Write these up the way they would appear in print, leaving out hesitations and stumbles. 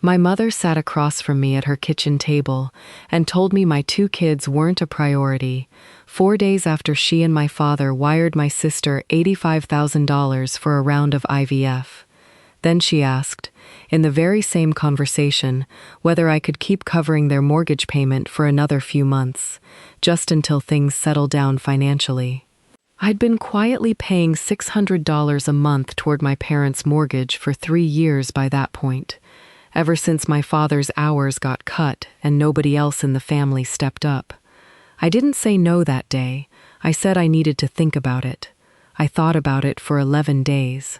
My mother sat across from me at her kitchen table and told me my two kids weren't a priority, 4 days after she and my father wired my sister $85,000 for a round of IVF. Then she asked, in the very same conversation, whether I could keep covering their mortgage payment for another few months, just until things settled down financially. I'd been quietly paying $600 a month toward my parents' mortgage for 3 years by that point, ever since my father's hours got cut and nobody else in the family stepped up. I didn't say no that day. I said I needed to think about it. I thought about it for 11 days.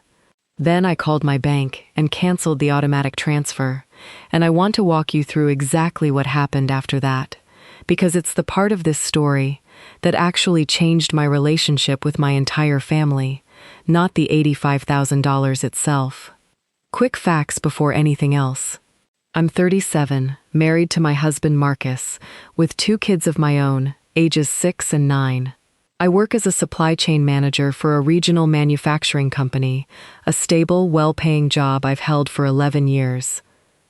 Then I called my bank and canceled the automatic transfer, and I want to walk you through exactly what happened after that, because it's the part of this story that actually changed my relationship with my entire family, not the $85,000 itself. Quick facts before anything else. I'm 37, married to my husband Marcus, with 2 kids of my own, ages 6 and 9. I work as a supply chain manager for a regional manufacturing company, a stable, well-paying job I've held for 11 years.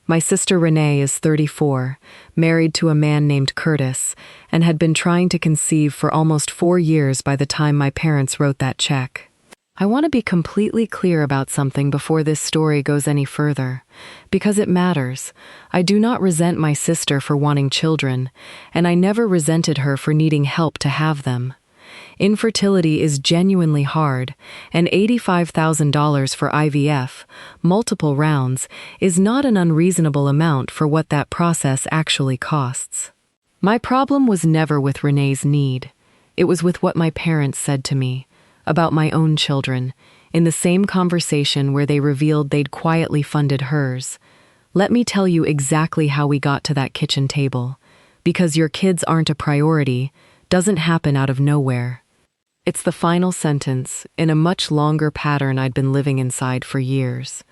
My sister Renee is 34, married to a man named Curtis, and had been trying to conceive for almost 4 years by the time my parents wrote that check. I want to be completely clear about something before this story goes any further, because it matters. I do not resent my sister for wanting children, and I never resented her for needing help to have them. Infertility is genuinely hard, and $85,000 for IVF, multiple rounds, is not an unreasonable amount for what that process actually costs. My problem was never with Renee's need. It was with what my parents said to me about my own children, in the same conversation where they revealed they'd quietly funded hers. Let me tell you exactly how we got to that kitchen table. Because your kids aren't a priority doesn't happen out of nowhere. It's the final sentence in a much longer pattern I'd been living inside for years.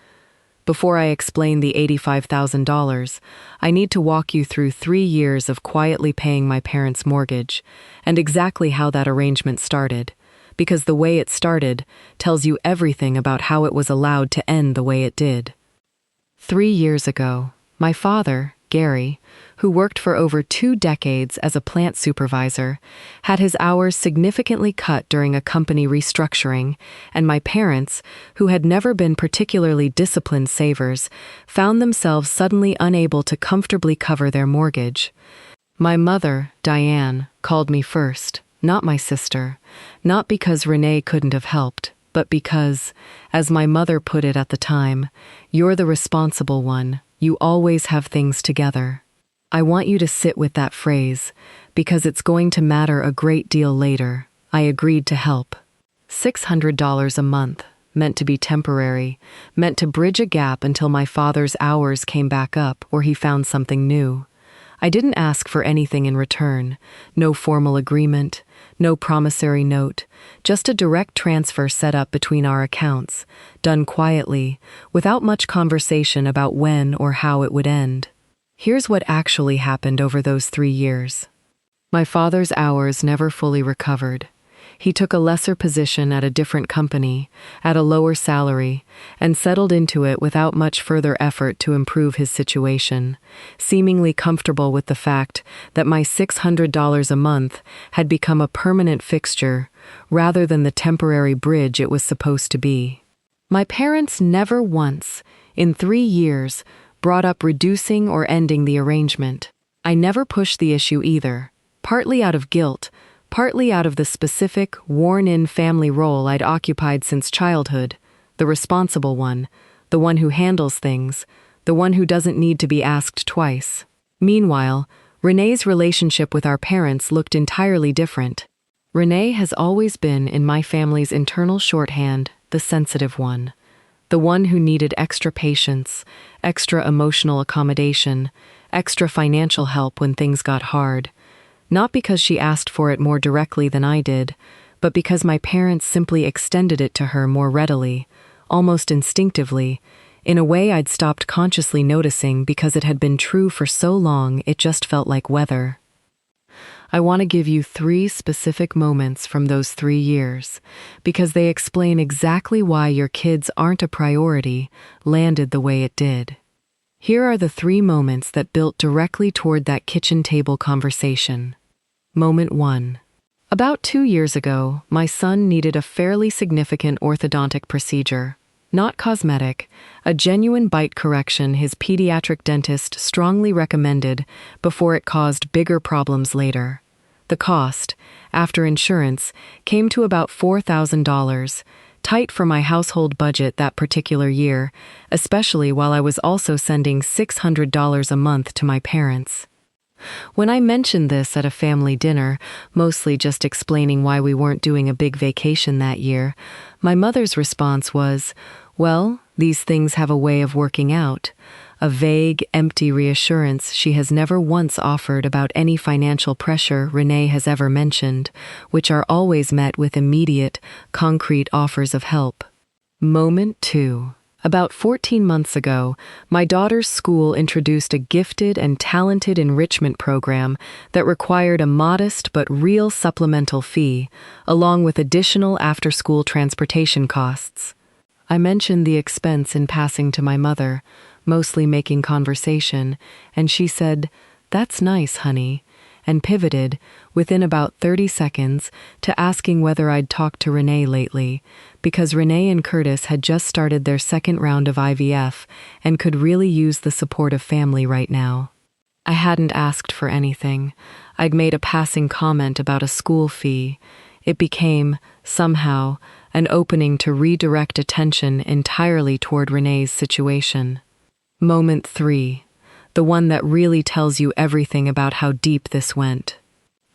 Before I explain the $85,000, I need to walk you through 3 years of quietly paying my parents' mortgage, and exactly how that arrangement started, because the way it started tells you everything about how it was allowed to end the way it did. 3 years ago, my father, Gary, who worked for over 2 decades as a plant supervisor, had his hours significantly cut during a company restructuring, and my parents, who had never been particularly disciplined savers, found themselves suddenly unable to comfortably cover their mortgage. My mother, Diane, called me first, not my sister, not because Renee couldn't have helped, but because, as my mother put it at the time, "You're the responsible one. You always have things together." I want you to sit with that phrase, because it's going to matter a great deal later. I agreed to help. $600 a month, meant to be temporary, meant to bridge a gap until my father's hours came back up or he found something new. I didn't ask for anything in return, no formal agreement, no promissory note, just a direct transfer set up between our accounts, done quietly, without much conversation about when or how it would end. Here's what actually happened over those 3 years. My father's hours never fully recovered. He took a lesser position at a different company, at a lower salary, and settled into it without much further effort to improve his situation, seemingly comfortable with the fact that my $600 a month had become a permanent fixture rather than the temporary bridge it was supposed to be. My parents never once, in 3 years, brought up reducing or ending the arrangement. I never pushed the issue either, partly out of guilt, partly out of the specific, worn-in family role I'd occupied since childhood, the responsible one, the one who handles things, the one who doesn't need to be asked twice. Meanwhile, Renee's relationship with our parents looked entirely different. Renee has always been, in my family's internal shorthand, the sensitive one, the one who needed extra patience, extra emotional accommodation, extra financial help when things got hard. Not because she asked for it more directly than I did, but because my parents simply extended it to her more readily, almost instinctively, in a way I'd stopped consciously noticing because it had been true for so long it just felt like weather. I want to give you 3 specific moments from those 3 years, because they explain exactly why your kids aren't a priority landed the way it did. Here are the 3 moments that built directly toward that kitchen table conversation. Moment 1. About 2 years ago, my son needed a fairly significant orthodontic procedure. Not cosmetic, a genuine bite correction his pediatric dentist strongly recommended before it caused bigger problems later. The cost, after insurance, came to about $4,000, tight for my household budget that particular year, especially while I was also sending $600 a month to my parents. When I mentioned this at a family dinner, mostly just explaining why we weren't doing a big vacation that year, my mother's response was, "Well, these things have a way of working out," a vague, empty reassurance she has never once offered about any financial pressure Renee has ever mentioned, which are always met with immediate, concrete offers of help. Moment 2. About 14 months ago, my daughter's school introduced a gifted and talented enrichment program that required a modest but real supplemental fee, along with additional after-school transportation costs. I mentioned the expense in passing to my mother, mostly making conversation, and she said, "That's nice, honey," and pivoted, within about 30 seconds, to asking whether I'd talked to Renee lately, because Renee and Curtis had just started their second round of IVF and could really use the support of family right now. I hadn't asked for anything. I'd made a passing comment about a school fee. It became, somehow, an opening to redirect attention entirely toward Renee's situation. Moment 3. The one that really tells you everything about how deep this went.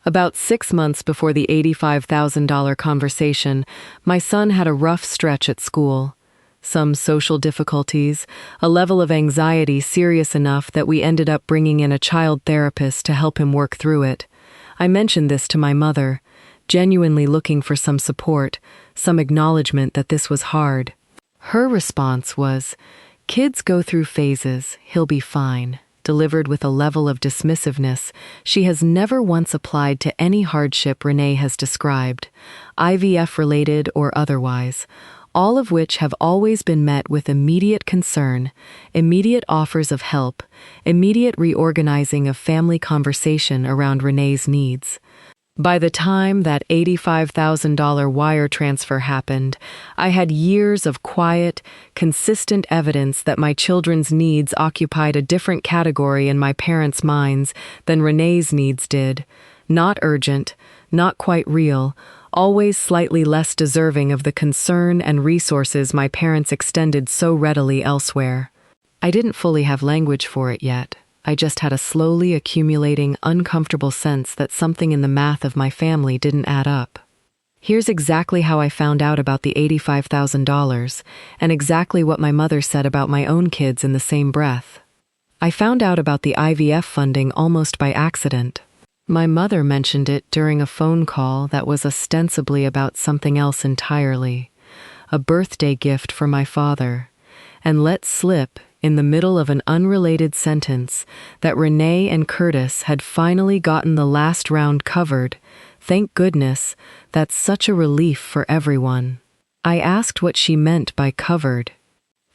About 6 months before the $85,000 conversation, my son had a rough stretch at school. Some social difficulties, a level of anxiety serious enough that we ended up bringing in a child therapist to help him work through it. I mentioned this to my mother, genuinely looking for some support, some acknowledgement that this was hard. Her response was, "Kids go through phases, he'll be fine," delivered with a level of dismissiveness she has never once applied to any hardship Renee has described, IVF-related or otherwise, all of which have always been met with immediate concern, immediate offers of help, immediate reorganizing of family conversation around Renee's needs. By the time that $85,000 wire transfer happened, I had years of quiet, consistent evidence that my children's needs occupied a different category in my parents' minds than Renee's needs did. Not urgent, not quite real, always slightly less deserving of the concern and resources my parents extended so readily elsewhere. I didn't fully have language for it yet. I just had a slowly accumulating, uncomfortable sense that something in the math of my family didn't add up. Here's exactly how I found out about the $85,000, and exactly what my mother said about my own kids in the same breath. I found out about the IVF funding almost by accident. My mother mentioned it during a phone call that was ostensibly about something else entirely, a birthday gift for my father, and let slip, in the middle of an unrelated sentence, that Renee and Curtis had finally gotten the last round covered. Thank goodness, that's such a relief for everyone. I asked what she meant by covered.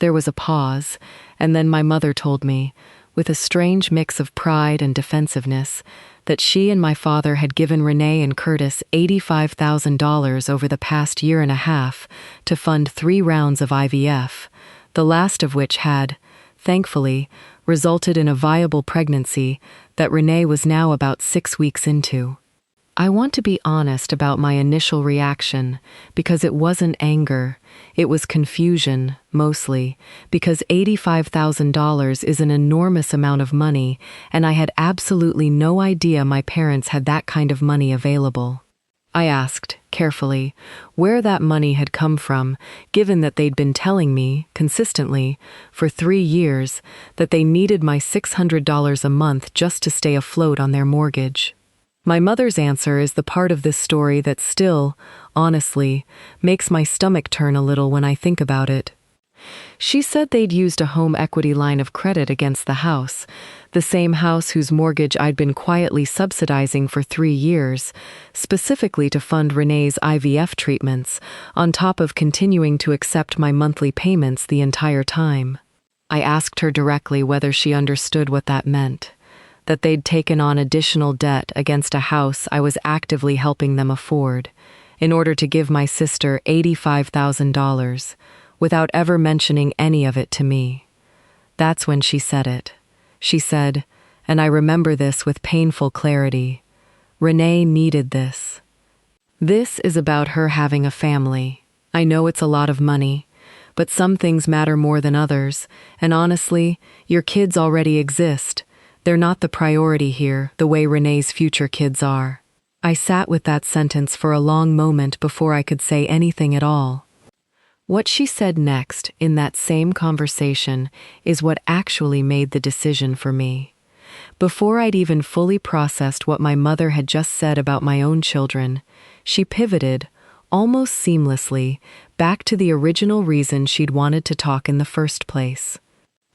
There was a pause, and then my mother told me, with a strange mix of pride and defensiveness, that she and my father had given Renee and Curtis $85,000 over the past year and a half to fund 3 rounds of IVF, the last of which had, thankfully, resulted in a viable pregnancy that Renee was now about 6 weeks into. I want to be honest about my initial reaction, because it wasn't anger, it was confusion, mostly, because $85,000 is an enormous amount of money, and I had absolutely no idea my parents had that kind of money available. I asked, carefully, where that money had come from, given that they'd been telling me, consistently, for 3 years, that they needed my $600 a month just to stay afloat on their mortgage. My mother's answer is the part of this story that still, honestly, makes my stomach turn a little when I think about it. She said they'd used a home equity line of credit against the house, the same house whose mortgage I'd been quietly subsidizing for 3 years, specifically to fund Renee's IVF treatments, on top of continuing to accept my monthly payments the entire time. I asked her directly whether she understood what that meant, that they'd taken on additional debt against a house I was actively helping them afford, in order to give my sister $85,000, without ever mentioning any of it to me. That's when she said it. She said, and I remember this with painful clarity, Renee needed this. This is about her having a family. I know it's a lot of money, but some things matter more than others, and honestly, your kids already exist. They're not the priority here, the way Renee's future kids are. I sat with that sentence for a long moment before I could say anything at all. What she said next in that same conversation is what actually made the decision for me. Before I'd even fully processed what my mother had just said about my own children, she pivoted, almost seamlessly, back to the original reason she'd wanted to talk in the first place.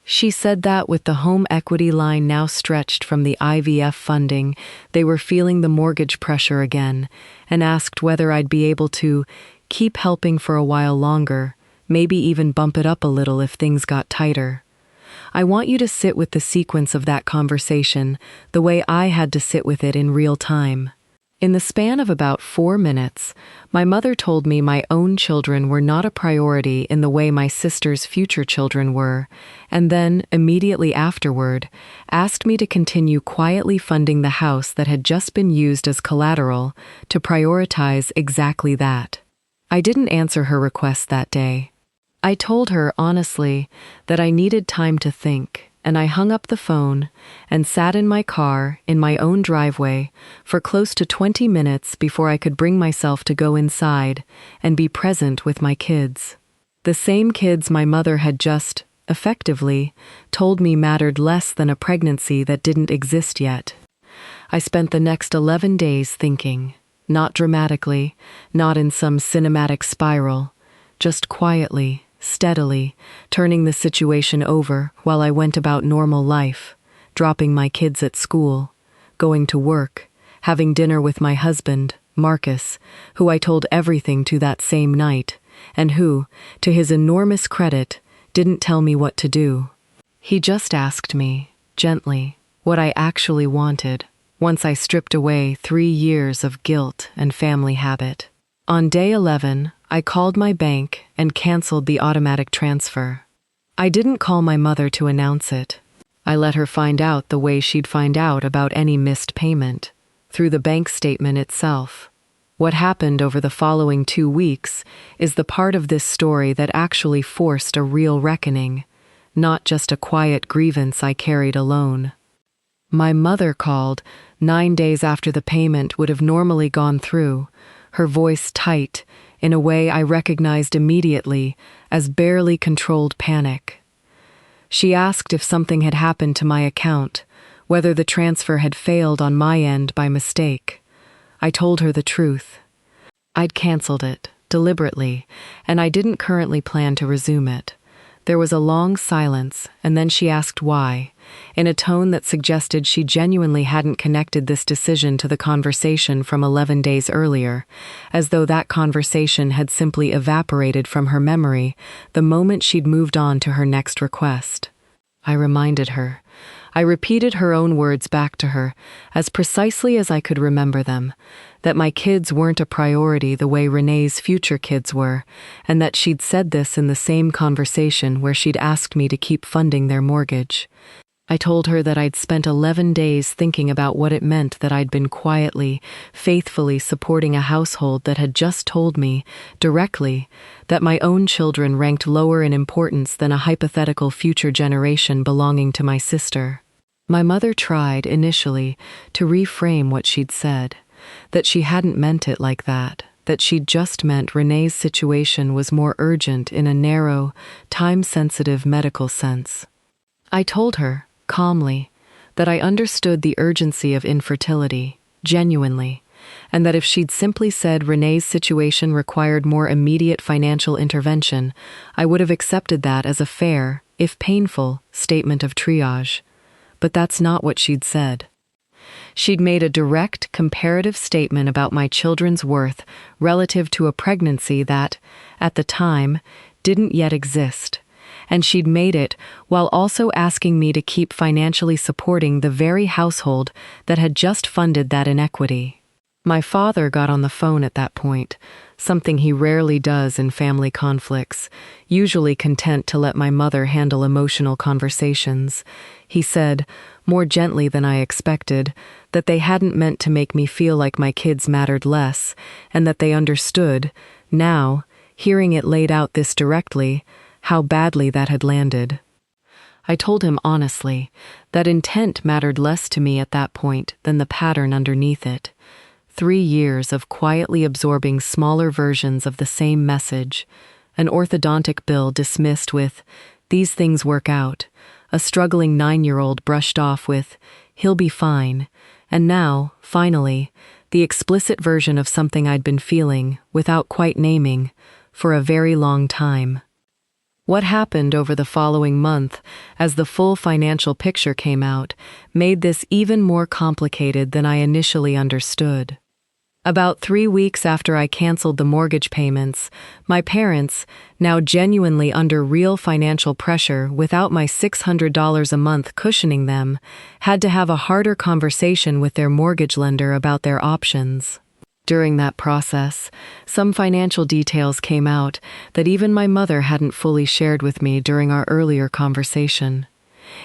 She said that with the home equity line now stretched from the IVF funding, they were feeling the mortgage pressure again, and asked whether I'd be able to keep helping for a while longer, maybe even bump it up a little if things got tighter. I want you to sit with the sequence of that conversation the way I had to sit with it in real time. In the span of about 4 minutes, my mother told me my own children were not a priority in the way my sister's future children were, and then, immediately afterward, asked me to continue quietly funding the house that had just been used as collateral to prioritize exactly that. I didn't answer her request that day. I told her, honestly, that I needed time to think, and I hung up the phone and sat in my car in my own driveway for close to 20 minutes before I could bring myself to go inside and be present with my kids. The same kids my mother had just, effectively, told me mattered less than a pregnancy that didn't exist yet. I spent the next 11 days thinking, not dramatically, not in some cinematic spiral, just quietly, steadily, turning the situation over while I went about normal life, dropping my kids at school, going to work, having dinner with my husband, Marcus, who I told everything to that same night, and who, to his enormous credit, didn't tell me what to do. He just asked me, gently, what I actually wanted, once I stripped away 3 years of guilt and family habit. On day 11, I called my bank and canceled the automatic transfer. I didn't call my mother to announce it. I let her find out the way she'd find out about any missed payment, through the bank statement itself. What happened over the following 2 weeks is the part of this story that actually forced a real reckoning, not just a quiet grievance I carried alone. My mother called 9 days after the payment would have normally gone through, her voice tight, in a way I recognized immediately as barely controlled panic. She asked if something had happened to my account, whether the transfer had failed on my end by mistake. I told her the truth. I'd canceled it, deliberately, and I didn't currently plan to resume it. There was a long silence, and then she asked why, in a tone that suggested she genuinely hadn't connected this decision to the conversation from 11 days earlier, as though that conversation had simply evaporated from her memory the moment she'd moved on to her next request. I reminded her. I repeated her own words back to her, as precisely as I could remember them, that my kids weren't a priority the way Renee's future kids were, and that she'd said this in the same conversation where she'd asked me to keep funding their mortgage. I told her that I'd spent 11 days thinking about what it meant that I'd been quietly, faithfully supporting a household that had just told me, directly, that my own children ranked lower in importance than a hypothetical future generation belonging to my sister. My mother tried, initially, to reframe what she'd said, that she hadn't meant it like that she'd just meant Renee's situation was more urgent in a narrow, time-sensitive medical sense. I told her, calmly, that I understood the urgency of infertility, genuinely, and that if she'd simply said Renee's situation required more immediate financial intervention, I would have accepted that as a fair, if painful, statement of triage. But that's not what she'd said. She'd made a direct, comparative statement about my children's worth relative to a pregnancy that, at the time, didn't yet exist, and she'd made it while also asking me to keep financially supporting the very household that had just funded that inequity. My father got on the phone at that point, something he rarely does in family conflicts, usually content to let my mother handle emotional conversations. He said, more gently than I expected, that they hadn't meant to make me feel like my kids mattered less, and that they understood, now, hearing it laid out this directly, how badly that had landed. I told him honestly that intent mattered less to me at that point than the pattern underneath it. 3 years of quietly absorbing smaller versions of the same message, an orthodontic bill dismissed with, "These things work out," a struggling 9-year-old brushed off with, "He'll be fine," and now, finally, the explicit version of something I'd been feeling, without quite naming, for a very long time. What happened over the following month, as the full financial picture came out, made this even more complicated than I initially understood. About 3 weeks after I canceled the mortgage payments, my parents, now genuinely under real financial pressure without my $600 a month cushioning them, had to have a harder conversation with their mortgage lender about their options. During that process, some financial details came out that even my mother hadn't fully shared with me during our earlier conversation.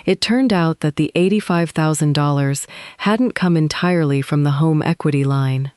It turned out that the $85,000 hadn't come entirely from the home equity line.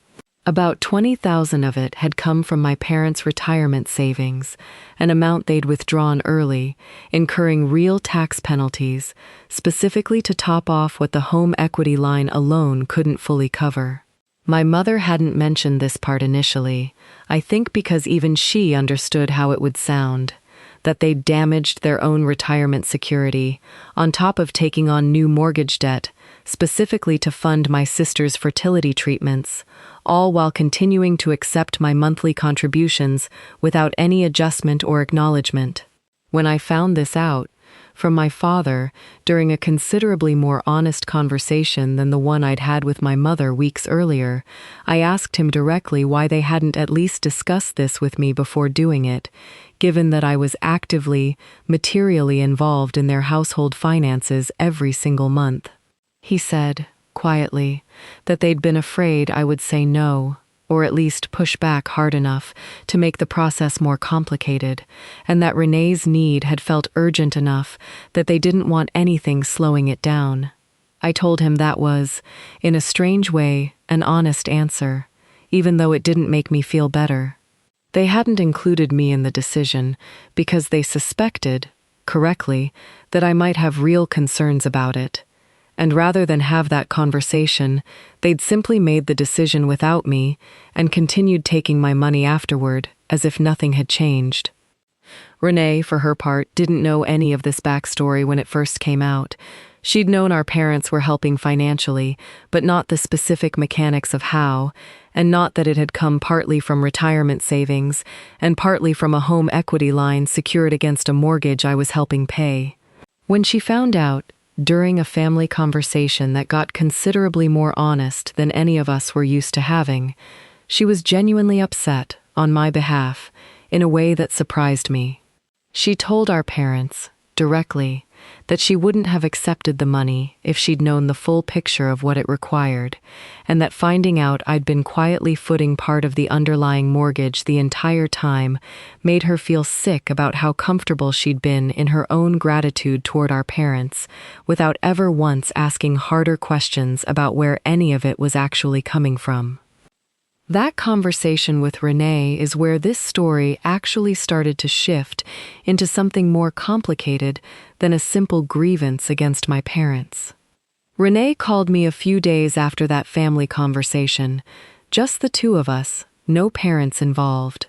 About $20,000 of it had come from my parents' retirement savings, an amount they'd withdrawn early, incurring real tax penalties, specifically to top off what the home equity line alone couldn't fully cover. My mother hadn't mentioned this part initially, I think because even she understood how it would sound, that they'd damaged their own retirement security, on top of taking on new mortgage debt, specifically to fund my sister's fertility treatments, all while continuing to accept my monthly contributions without any adjustment or acknowledgement. When I found this out, from my father, during a considerably more honest conversation than the one I'd had with my mother weeks earlier, I asked him directly why they hadn't at least discussed this with me before doing it, given that I was actively, materially involved in their household finances every single month. He said, quietly, that they'd been afraid I would say no, or at least push back hard enough to make the process more complicated, and that Renee's need had felt urgent enough that they didn't want anything slowing it down. I told him that was, in a strange way, an honest answer, even though it didn't make me feel better. They hadn't included me in the decision because they suspected, correctly, that I might have real concerns about it. And rather than have that conversation, they'd simply made the decision without me and continued taking my money afterward, as if nothing had changed. Renee, for her part, didn't know any of this backstory when it first came out. She'd known our parents were helping financially, but not the specific mechanics of how, and not that it had come partly from retirement savings and partly from a home equity line secured against a mortgage I was helping pay. When she found out, during a family conversation that got considerably more honest than any of us were used to having, she was genuinely upset, on my behalf, in a way that surprised me. She told our parents, directly, that she wouldn't have accepted the money if she'd known the full picture of what it required, and that finding out I'd been quietly footing part of the underlying mortgage the entire time made her feel sick about how comfortable she'd been in her own gratitude toward our parents, without ever once asking harder questions about where any of it was actually coming from. That conversation with Renee is where this story actually started to shift into something more complicated than a simple grievance against my parents. Renee called me a few days after that family conversation, just the two of us, no parents involved.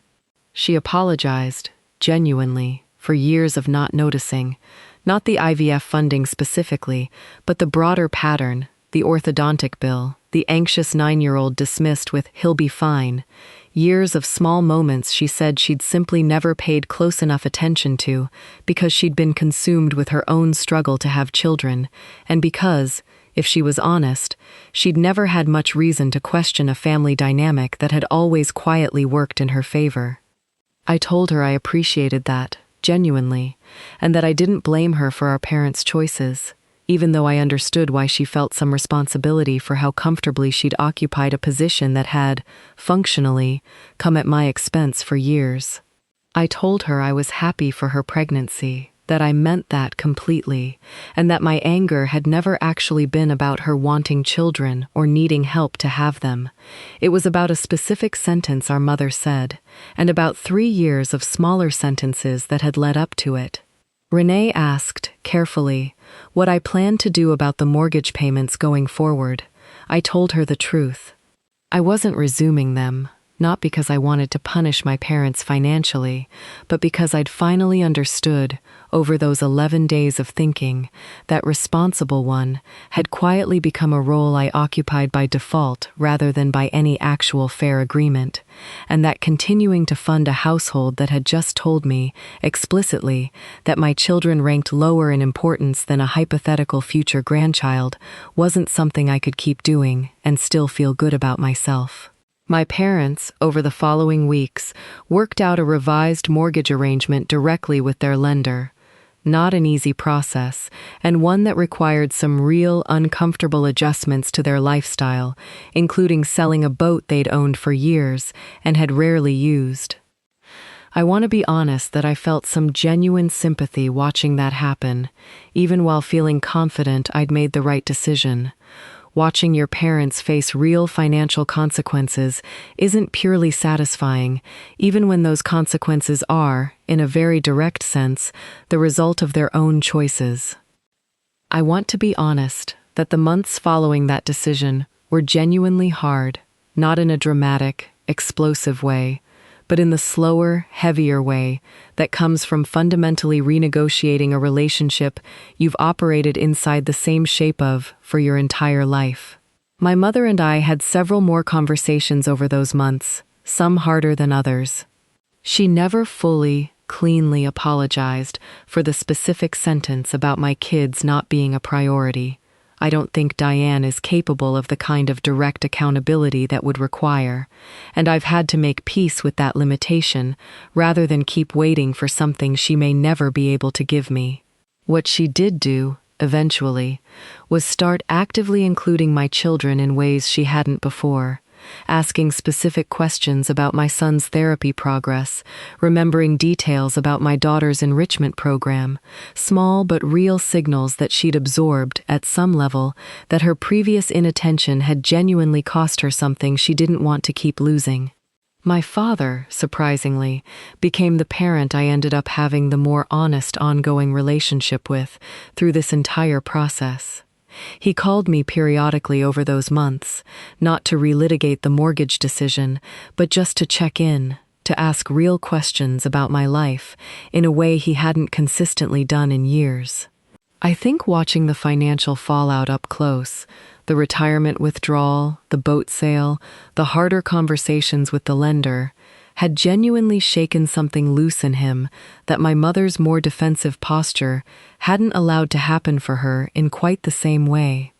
She apologized, genuinely, for years of not noticing, not the IVF funding specifically, but the broader pattern, the orthodontic bill, the anxious 9-year-old dismissed with "he'll be fine," years of small moments she said she'd simply never paid close enough attention to because she'd been consumed with her own struggle to have children, and because, if she was honest, she'd never had much reason to question a family dynamic that had always quietly worked in her favor. I told her I appreciated that, genuinely, and that I didn't blame her for our parents' choices, even though I understood why she felt some responsibility for how comfortably she'd occupied a position that had, functionally, come at my expense for years. I told her I was happy for her pregnancy, that I meant that completely, and that my anger had never actually been about her wanting children or needing help to have them. It was about a specific sentence our mother said, and about 3 years of smaller sentences that had led up to it. Renee asked, carefully, what I planned to do about the mortgage payments going forward. I told her the truth. I wasn't resuming them, not because I wanted to punish my parents financially, but because I'd finally understood, over those 11 days of thinking, that responsible one had quietly become a role I occupied by default rather than by any actual fair agreement, and that continuing to fund a household that had just told me, explicitly, that my children ranked lower in importance than a hypothetical future grandchild wasn't something I could keep doing and still feel good about myself. My parents, over the following weeks, worked out a revised mortgage arrangement directly with their lender. Not an easy process, and one that required some real uncomfortable adjustments to their lifestyle, including selling a boat they'd owned for years and had rarely used. I want to be honest that I felt some genuine sympathy watching that happen, even while feeling confident I'd made the right decision. Watching your parents face real financial consequences isn't purely satisfying, even when those consequences are, in a very direct sense, the result of their own choices. I want to be honest that the months following that decision were genuinely hard, not in a dramatic, explosive way, but in the slower, heavier way that comes from fundamentally renegotiating a relationship you've operated inside the same shape of for your entire life. My mother and I had several more conversations over those months, some harder than others. She never fully, cleanly apologized for the specific sentence about my kids not being a priority. I don't think Diane is capable of the kind of direct accountability that would require, and I've had to make peace with that limitation rather than keep waiting for something she may never be able to give me. What she did do, eventually, was start actively including my children in ways she hadn't before, asking specific questions about my son's therapy progress, remembering details about my daughter's enrichment program, small but real signals that she'd absorbed, at some level, that her previous inattention had genuinely cost her something she didn't want to keep losing. My father, surprisingly, became the parent I ended up having the more honest ongoing relationship with through this entire process. He called me periodically over those months, not to relitigate the mortgage decision, but just to check in, to ask real questions about my life in a way he hadn't consistently done in years. I think watching the financial fallout up close, the retirement withdrawal, the boat sale, the harder conversations with the lender, had genuinely shaken something loose in him that my mother's more defensive posture hadn't allowed to happen for her in quite the same way.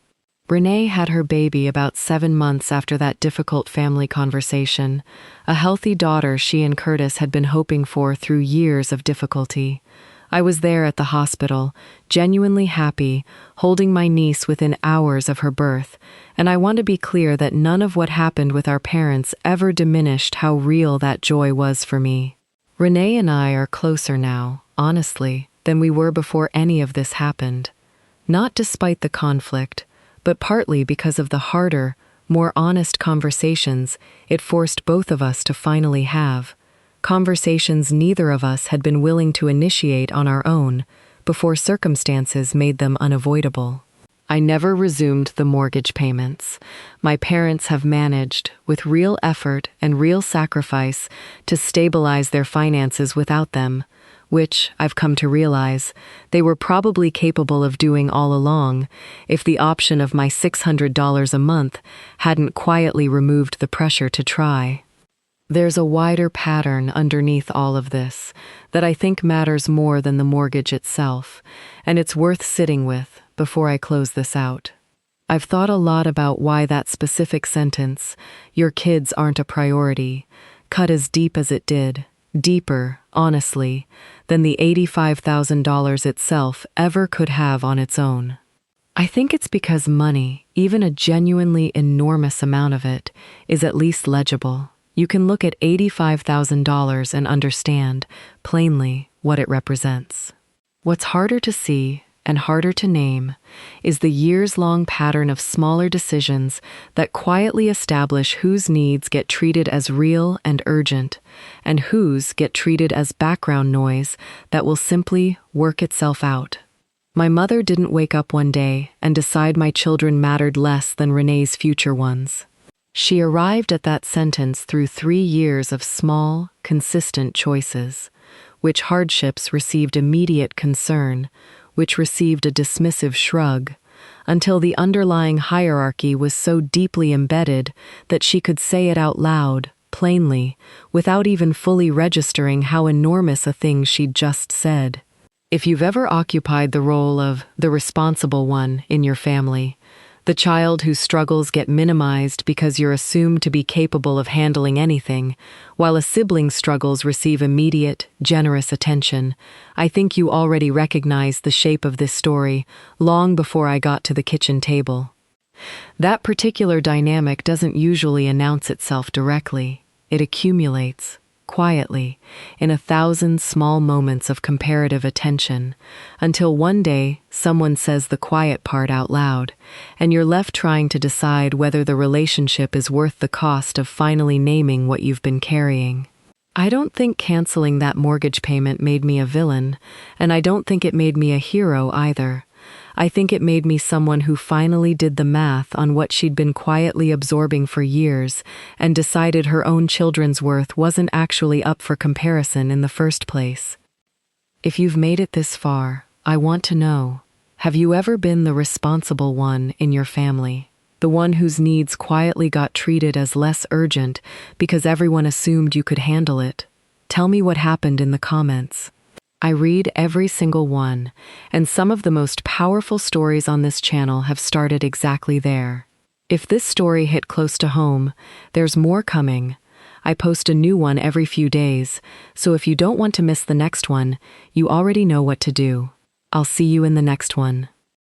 Renee had her baby about 7 months after that difficult family conversation, a healthy daughter she and Curtis had been hoping for through years of difficulty. I was there at the hospital, genuinely happy, holding my niece within hours of her birth, and I want to be clear that none of what happened with our parents ever diminished how real that joy was for me. Renee and I are closer now, honestly, than we were before any of this happened. Not despite the conflict, but partly because of the harder, more honest conversations it forced both of us to finally have. Conversations neither of us had been willing to initiate on our own before circumstances made them unavoidable. I never resumed the mortgage payments. My parents have managed, with real effort and real sacrifice, to stabilize their finances without them, which, I've come to realize, they were probably capable of doing all along if the option of my $600 a month hadn't quietly removed the pressure to try. There's a wider pattern underneath all of this that I think matters more than the mortgage itself, and it's worth sitting with before I close this out. I've thought a lot about why that specific sentence, "your kids aren't a priority," cut as deep as it did, deeper, honestly, than the $85,000 itself ever could have on its own. I think it's because money, even a genuinely enormous amount of it, is at least legible. You can look at $85,000 and understand, plainly, what it represents. What's harder to see and harder to name is the years-long pattern of smaller decisions that quietly establish whose needs get treated as real and urgent, and whose get treated as background noise that will simply work itself out. My mother didn't wake up one day and decide my children mattered less than Renee's future ones. She arrived at that sentence through 3 years of small, consistent choices, which hardships received immediate concern, which received a dismissive shrug, until the underlying hierarchy was so deeply embedded that she could say it out loud, plainly, without even fully registering how enormous a thing she'd just said. If you've ever occupied the role of the responsible one in your family, the child whose struggles get minimized because you're assumed to be capable of handling anything, while a sibling's struggles receive immediate, generous attention, I think you already recognize the shape of this story long before I got to the kitchen table. That particular dynamic doesn't usually announce itself directly. It accumulates, quietly, in 1,000 small moments of comparative attention, until one day someone says the quiet part out loud, and you're left trying to decide whether the relationship is worth the cost of finally naming what you've been carrying. I don't think canceling that mortgage payment made me a villain, and I don't think it made me a hero either. I think it made me someone who finally did the math on what she'd been quietly absorbing for years and decided her own children's worth wasn't actually up for comparison in the first place. If you've made it this far, I want to know, have you ever been the responsible one in your family? The one whose needs quietly got treated as less urgent because everyone assumed you could handle it? Tell me what happened in the comments. I read every single one, and some of the most powerful stories on this channel have started exactly there. If this story hit close to home, there's more coming. I post a new one every few days, so if you don't want to miss the next one, you already know what to do. I'll see you in the next one.